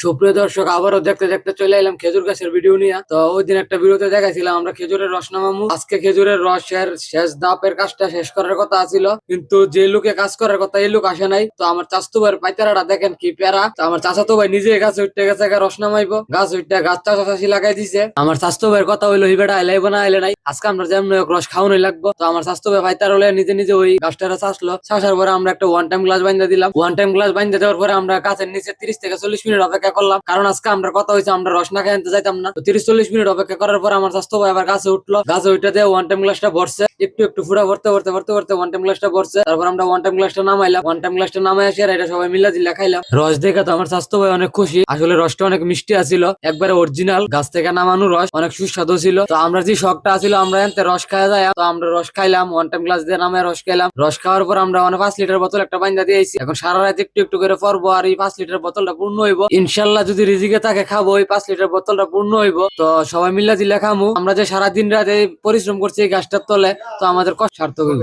সুপ্রিয় দর্শক, আবারও দেখতে দেখতে চলে এলাম খেজুর গাছের ভিডিও নিয়ে। তো ওই দিন একটা ভিডিওতে দেখাইছিলাম আমরা খেজুরের রস নামামু। আজকে খেজুরের রসের শেষ ধাপের কাজটা শেষ করার কথা ছিল, কিন্তু যে লোকে কাজ করার কথা এই লোক আসে নাই। তো আমার চাচাতো ভাইয়ের পাইতারাটা দেখেন কি প্যারা। তো আমার চাচাতো ভাই নিজে গাছে উঠতে গেছে, রস নামাইবো। গাছ উঠতে গাছ চাষা চাষি লাগাই দিছে। আমার চাচাতো ভাইয়ের কথা হইলো হিবেটা আইলাইবো না আইলে নাই, আজকে আমরা যেমন হোক রস খাওয়ানোই লাগবো। তো আমার চাচাতো ভাই পাইতার হলে নিজে নিজে ওই গাছটা চাষলো। চাষার পরে আমরা একটা ওয়ান টাইম গ্লাস বাইন্ধা দিলাম। ওয়ান টাইম গ্লাস বাইন্ধা দেওয়ার পরে আমরা গাছের নিচে 30 থেকে 40 মিনিট অপেক্ষা করলাম, কারণ আজকে আমরা কথা হয়েছে আমরা রস না খাই আনতে যাইতাম না। তো 30-40 মিনিট অপেক্ষা করার পর আমার স্বাস্থ্য ভাই আবার গাছে উঠলো। গাছে উঠে দিয়ে ওয়ান টাইম গ্লাসটা ভরছে, একটু একটু ফুটা ভরতে ভরতে ভরতে ভরতে ওয়ান টাইম গ্লাসটা ভরছে। তারপর আমরা ওয়ান টাইম গ্লাসটা নামাইলাম। ওয়ান টাইম গ্লাসটা নামাই আসি আর এটা সবাই মিলা দিলা খাইলাম। রস দেখে তো আমার স্বাস্থ্য ভাই অনেক খুশি। আসলে রসটা অনেক মিষ্টি আছিল, একবারে অরিজিনাল গাছ থেকে নামানো রস, অনেক সুস্বাদু ছিল। তো আমরা যে শখটা আছিল আমরা এনতে রস খাওয়া যায়, তো আমরা রস খাইলাম। ওয়ান টাইম গ্লাস দিয়ে নামায় রস খাইলাম। রস খাওয়ার পর আমরা 5 লিটার বোতল একটা বাইন্ধা দিয়েছি। এখন সারা রাত একটু একটু করে পরবো আর এই 5 লিটার বোতলটা পূর্ণ হইব ইনশাল্লাহ। যদি রিজিকে তাকে খাবো ওই 5 লিটার বোতলটা পূর্ণ হইব। তো সবাই মিলা দিলে খামু। আমরা যে সারা দিন রাতে পরিশ্রম করছি এই গাছটার তলে, তো আমাদের কষ্ট সার্থক হইব।